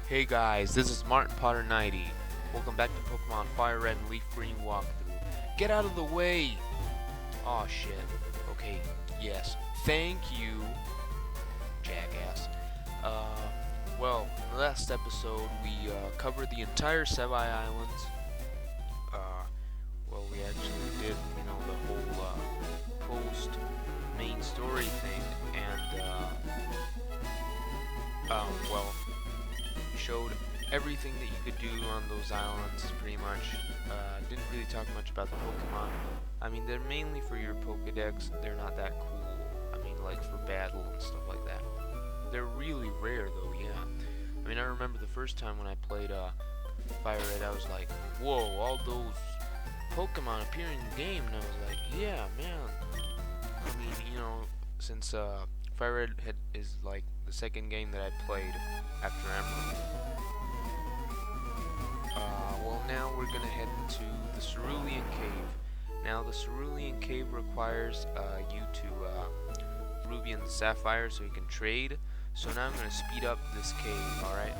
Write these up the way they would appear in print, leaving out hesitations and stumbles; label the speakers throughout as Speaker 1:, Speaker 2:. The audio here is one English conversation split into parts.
Speaker 1: Hey guys, this is Martin Potter 90. Welcome back to Pokemon Fire Red and Leaf Green walkthrough. Get out of the way! Aw shit. Okay, yes. Thank you, jackass. Well, in the last episode we covered the entire Sevi Islands. Well, we actually did, the whole post main story thing, and well, showed everything that you could do on those islands, pretty much. Didn't really talk much about the Pokemon. I mean, they're mainly for your Pokedex. They're not that cool. I mean, like for battle and stuff like that. They're really rare, though, yeah. I mean, I remember the first time when I played Fire Red, I was like, whoa, all those Pokemon appear in the game, and I was like, yeah, man. I mean, since Fire Red is like the second game that I played after Emerald. Well, now we're gonna head into the Cerulean Cave. Now, the Cerulean Cave requires you to Ruby and Sapphire so you can trade. So now I'm gonna speed up this cave. All right.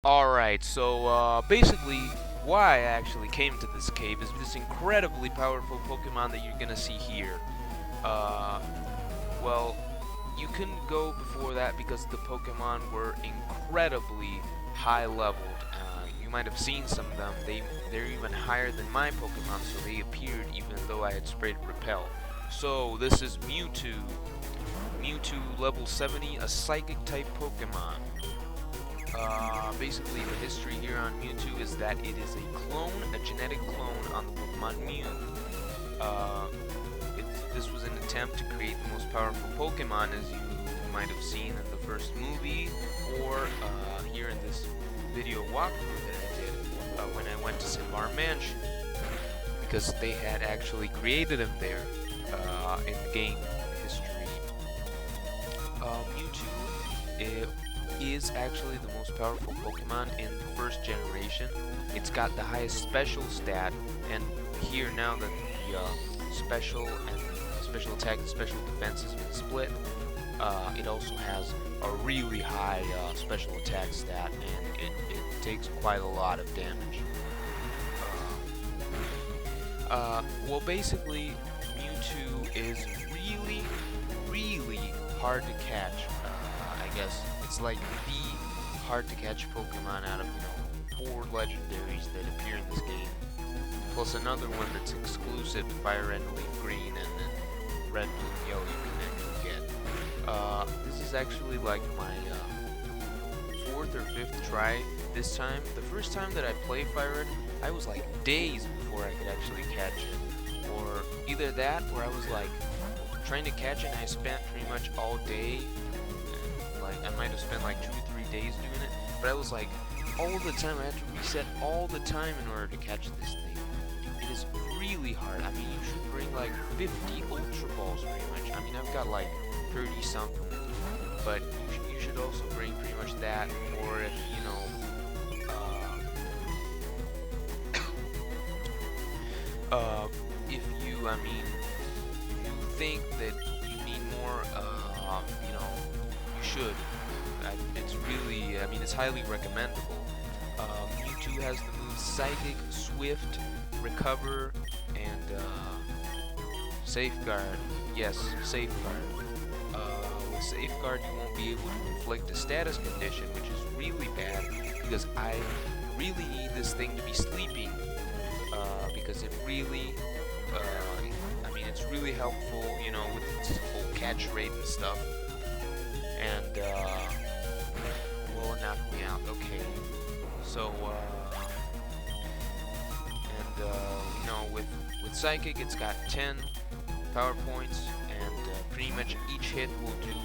Speaker 1: Alright, so basically why I actually came to this cave is this incredibly powerful Pokemon that you're gonna see here. Well, you couldn't go before that because the Pokemon were incredibly high leveled. You might have seen some of them. They're even higher than my Pokemon, so they appeared even though I had sprayed Repel. So this is Mewtwo. Mewtwo level 70, a Psychic type Pokemon. Basically, the history here on Mewtwo is that it is a genetic clone on the Pokemon Mew. This was an attempt to create the most powerful Pokemon, as you might have seen in the first movie, or here in this video walkthrough that I did when I went to Spore Mansion, because they had actually created him there in the game history. Mewtwo is actually the most powerful Pokemon in the first generation. It's got the highest special stat, and here now that the special and special attack and special defense has been split, it also has a really high special attack stat, and it takes quite a lot of damage. Well, basically, Mewtwo is really hard to catch. I guess it's like the hard to catch Pokemon out of 4 legendaries that appear in this game, plus another one that's exclusive to Fire Red and Leaf Green, and then Red, Blue, Yellow you can actually get. This is actually like my 4th or 5th try this time. The first time that I played Fire Red, I was like days before I could actually catch it, or either that, or I was like trying to catch it and I spent pretty much all day. Like I might have spent like 2 or 3 days doing it, but I was like all the time. I had to reset all the time in order to catch this thing. It is really hard. I mean, you should bring like 50 Ultra Balls pretty much. I mean, I've got like 30 something, but you should also bring pretty much that, or if if you think that you need more, you should. It's really, it's highly recommendable. Mewtwo has the moves Psychic, Swift, Recover, and Safeguard. Yes, Safeguard. With Safeguard, you won't be able to inflict a status condition, which is really bad, because I really need this thing to be sleeping. Because it really, it's really helpful, with its whole catch rate and stuff. And, well, it knocked me out. Okay. So, with Psychic, it's got 10 power points, and pretty much each hit will do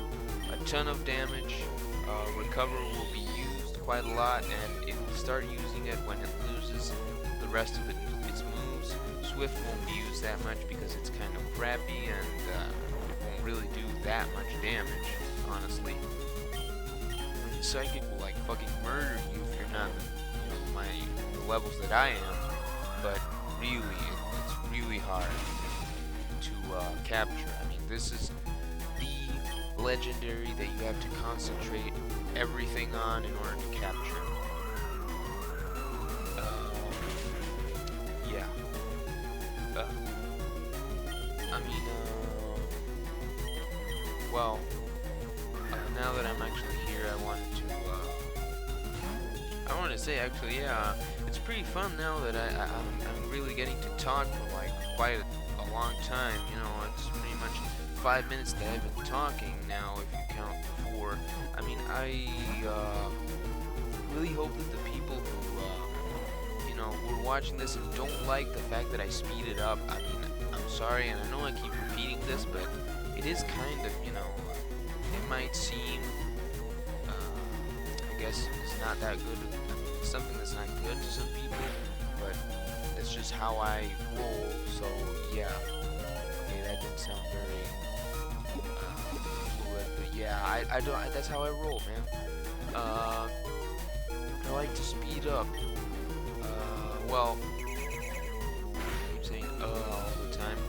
Speaker 1: a ton of damage. Recover will be used quite a lot, and it will start using it when it loses the rest of its moves. Swift won't be used that much because it's kind of crappy, and it won't really do that much damage, honestly. Psychic will like fucking murder you if you're not the levels that I am, but really, it's really hard to capture. I mean, this is the legendary that you have to concentrate everything on in order to capture. Yeah. Well, now that I'm actually here, I wanted to say, actually, yeah, it's pretty fun now that I'm really getting to talk for like quite a long time. It's pretty much 5 minutes that I've been talking now, if you count before. I mean, I really hope that the people who are watching this and don't like the fact that I speed it up, I mean, I'm sorry, and I know I keep repeating this, but it is kind of, it might seem, I guess it's not that good, it's something that's not good to some people, but that's just how I roll, so yeah. Okay, that didn't sound very fluid, but yeah, I don't, that's how I roll, man. I like to speed up. Well, I keep saying all the time.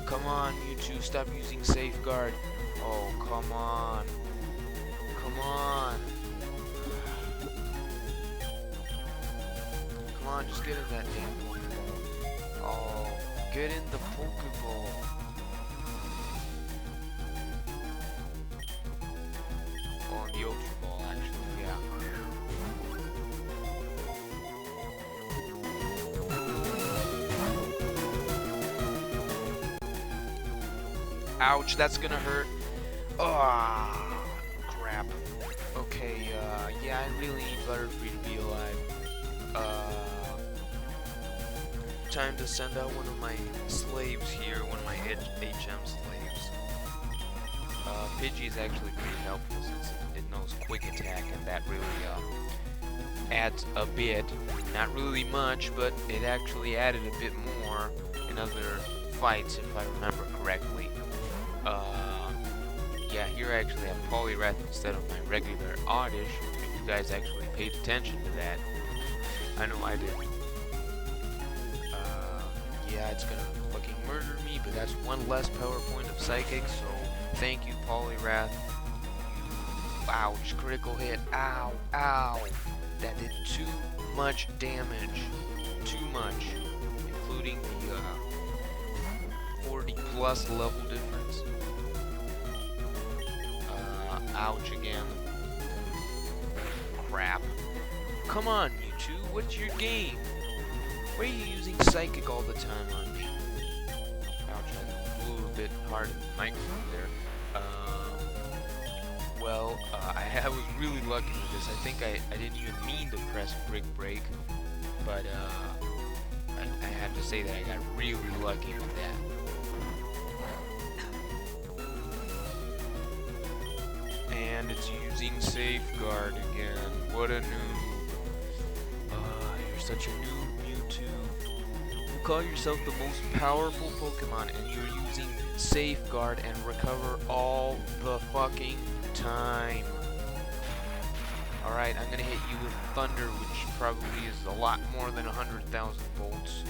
Speaker 1: Come on, Mewtwo, stop using Safeguard. Oh, come on. Come on. Come on, just get in that damn Pokeball. Oh, get in the Pokeball. Oh, the Ultra Ball, actually, yeah. Ouch, that's gonna hurt. Oh, crap. Okay, yeah, I really need Butterfree to be alive. Time to send out one of my slaves here, one of my HM slaves. Pidgey is actually pretty helpful since it knows Quick Attack, and that really adds a bit. Not really much, but it actually added a bit more in other fights, if I remember correctly. yeah, here I actually have Poliwrath instead of my regular Oddish. If you guys actually paid attention to that. I know I did. Yeah, it's gonna fucking murder me, but that's one less power point of Psychic, so thank you, Poliwrath. Ouch, critical hit. Ow, ow. That did too much damage. Too much. Including the 40 plus level difference. Ouch again. Crap. Come on, Mewtwo, what's your game? Why are you using Psychic all the time on me? Ouch, I blew a bit hard in the microphone there. Well, I was really lucky with this. I think I didn't even mean to press Brick Break, but I have to say that I got really lucky with that. And it's using Safeguard again. What a noob. You're such a noob, Mewtwo. You call yourself the most powerful Pokemon and you're using Safeguard and Recover all the fucking time. Alright, I'm gonna hit you with Thunder, which probably is a lot more than 100,000 volts.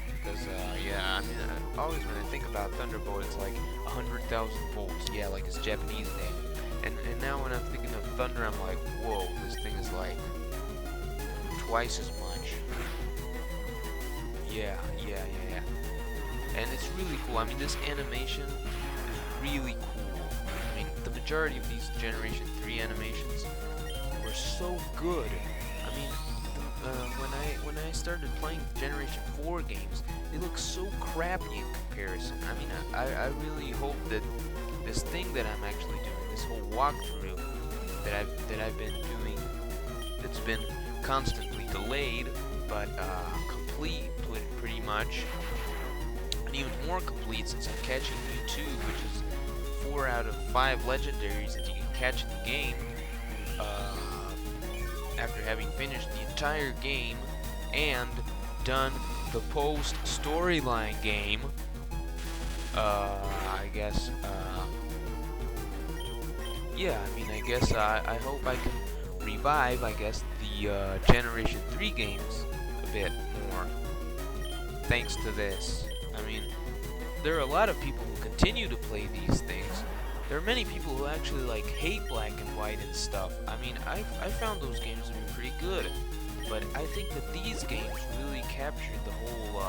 Speaker 1: Because, yeah, I mean, always when I think about Thunderbolt, it's like 100,000 volts. Yeah, like it's Japanese name. And now when I'm thinking of Thunder, I'm like, whoa, this thing is like twice as much. Yeah. And it's really cool. I mean, this animation is really cool. I mean, the majority of these Generation 3 animations were so good. I mean, when I started playing Generation 4 games, they look so crappy in comparison. I mean, I really hope that this thing that I'm actually doing, this whole walkthrough that I've been doing, that's been constantly delayed, but complete pretty much, and even more complete since I'm catching Mewtwo, which is 4 out of 5 legendaries that you can catch in the game. After having finished the entire game and done the post-storyline game, I guess, yeah, I mean, I guess, I hope I can revive, I guess, the, Generation 3 games a bit more, thanks to this. I mean, there are a lot of people who continue to play these things. There are many people who actually like hate Black and White and stuff. I mean, I found those games to be pretty good, but I think that these games really captured the whole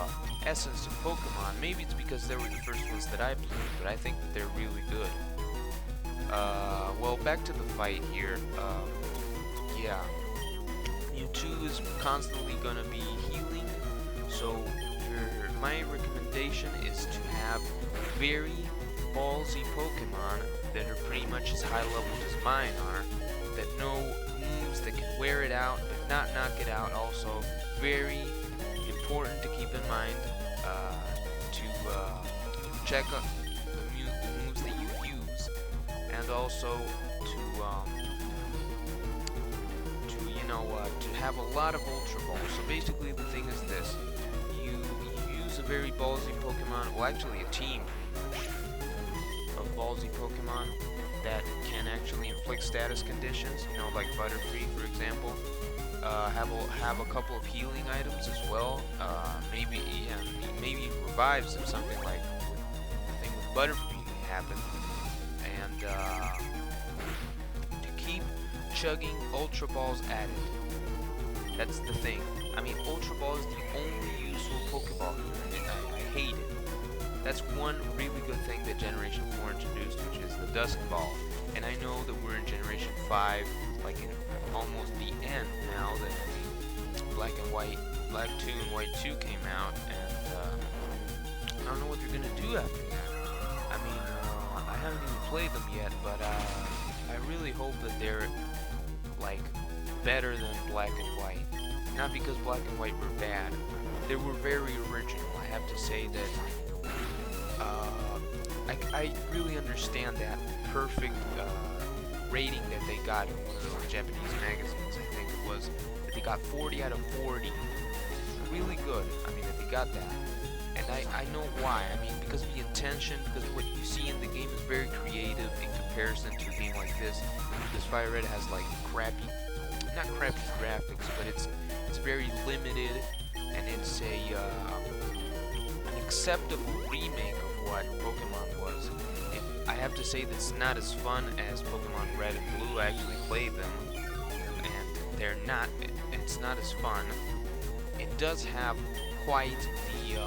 Speaker 1: essence of Pokemon. Maybe it's because they were the first ones that I played, but I think that they're really good. Well, back to the fight here. Yeah, Mewtwo is constantly gonna be healing, so my recommendation is to have very ballsy Pokemon that are pretty much as high level as mine are, that know moves that can wear it out but not knock it out. Also, very important to keep in mind to check up the moves that you use, and also to to have a lot of Ultra Balls. So basically, the thing is this: you use a very ballsy Pokemon, well, actually a team pretty much of ballsy Pokemon that can actually inflict status conditions, you know, like Butterfree, for example. Have a couple of healing items as well. Maybe revives if something like the thing with Butterfree happened. And to keep chugging Ultra Balls at it. That's the thing. I mean, Ultra Ball is the only useful Pokeball here, and I hate it. That's one really good thing that Generation 4 introduced, which is the Dusk Ball. And I know that we're in Generation 5, like in almost the end now, that Black 2 and White 2 came out, and I don't know what they're gonna do after that. I mean, I haven't even played them yet, but I really hope that they're, like, better than Black and White. Not because Black and White were bad. They were very original. I have to say that I really understand that perfect rating that they got in one of those Japanese magazines, I think it was, that they got 40 out of 40. It's really good, I mean, that they got that. And and I know why. I mean, because of the intention, because what you see in the game is very creative in comparison to a game like this. Because Fire Red has like crappy, not crappy graphics, but it's very limited, and it's an acceptable remake of what Pokemon was. I have to say that it's not as fun as Pokemon Red and Blue. I actually played them, and they're not. It's not as fun. It does have quite the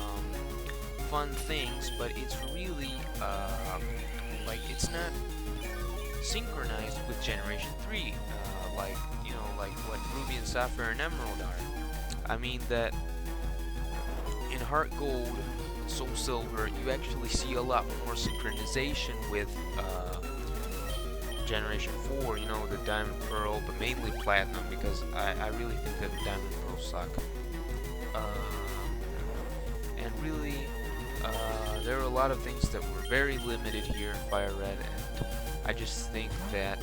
Speaker 1: fun things, but it's really like it's not synchronized with Generation 3, like like what Ruby and Sapphire and Emerald are. I mean that in Heart Gold, Soul Silver, you actually see a lot more synchronization with Generation 4, you know, the Diamond Pearl, but mainly Platinum, because I really think that Diamond Pearl suck. And really, there are a lot of things that were very limited here in Fire Red, and I just think that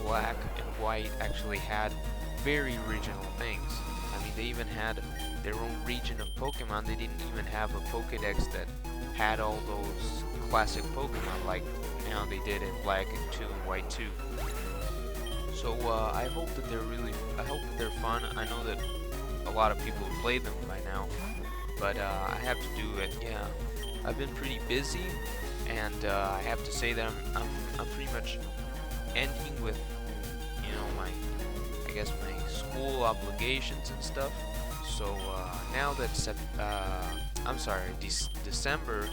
Speaker 1: Black and White actually had very original things. I mean, they even had their own region of Pokemon. They didn't even have a Pokedex that had all those classic Pokemon like now they did in Black and 2 and White 2. So I hope that they're fun. I know that a lot of people have played them by now, but I have to do it. Yeah, I've been pretty busy, and I have to say that I'm pretty much ending with, you know, my school obligations and stuff. So now that December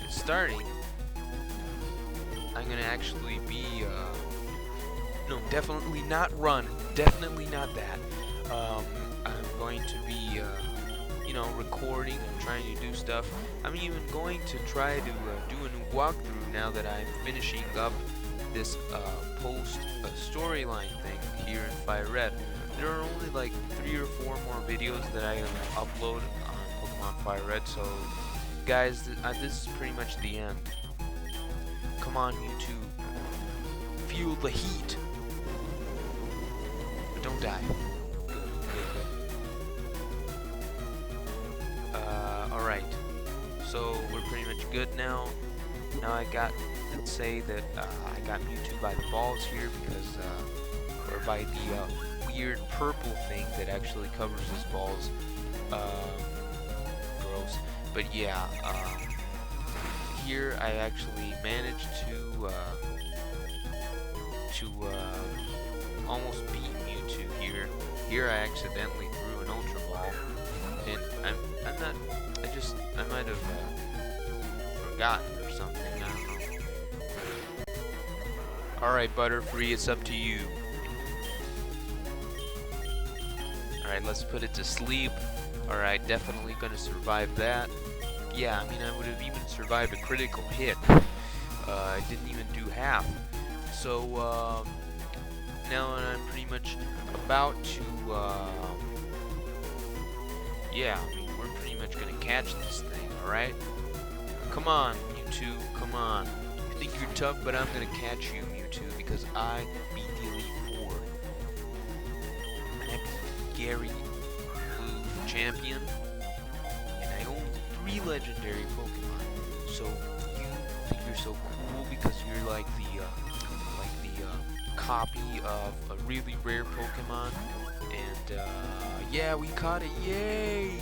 Speaker 1: is starting, I'm gonna actually be no, definitely not run, definitely not that. I'm going to be you know, recording and trying to do stuff. I'm even going to try to do a new walkthrough now that I'm finishing up this post storyline thing here in Fire Red. There are only like 3 or 4 more videos that I upload on Pokemon Fire Red, so guys, this is pretty much the end. Come on, Mewtwo. Feel the heat. But don't die. Good. Alright. So we're pretty much good now. Now let's say that I got Mewtwo by the balls here because, or by the weird purple thing that actually covers his balls. Gross. But yeah, here I actually managed to almost beat Mewtwo here. Here I accidentally threw an Ultra Ball, and I might have forgotten or something. I don't know. Alright, Butterfree, it's up to you. Alright, let's put it to sleep. Alright, definitely gonna survive that. Yeah, I mean, I would have even survived a critical hit. I didn't even do half. So, now I'm pretty much about to, yeah, I mean, we're pretty much gonna catch this thing, alright? Come on, Mewtwo, come on. You think you're tough, but I'm gonna catch you, Mewtwo, because I beat the Elite Four. And I beat Gary, Blue, Champion, and I own 3 legendary Pokemon. So you think you're so cool because you're like the copy of a really rare Pokemon, and yeah, we caught it, yay!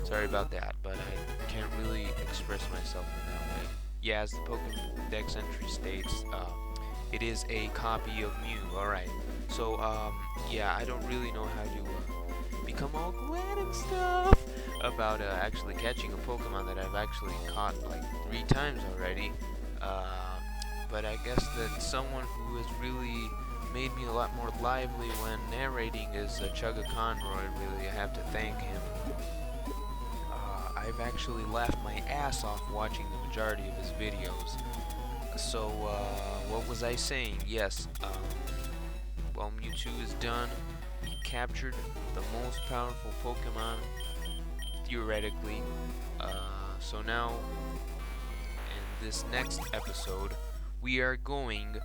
Speaker 1: Sorry about that, but I can't really express myself in that way. Yeah, as the Pokédex entry states, it is a copy of Mew. Alright, so yeah, I don't really know how to become all glad and stuff about actually catching a Pokemon that I've actually caught like 3 times already. But I guess that someone who has really made me a lot more lively when narrating is Chugga Conroy. Really, I have to thank him. I've actually laughed my ass off watching the majority of his videos. So, what was I saying? Yes, well, Mewtwo is done. He captured the most powerful Pokemon, theoretically. So now, in this next episode, we are going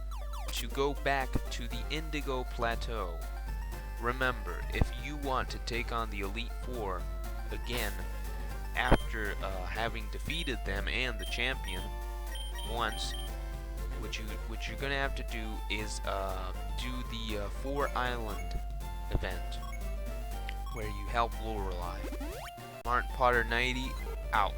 Speaker 1: to go back to the Indigo Plateau. Remember, if you want to take on the Elite Four, again after having defeated them and the champion once. What you're gonna have to do is do the 4-island event where you help Lorelei. Smart Potter 90 out.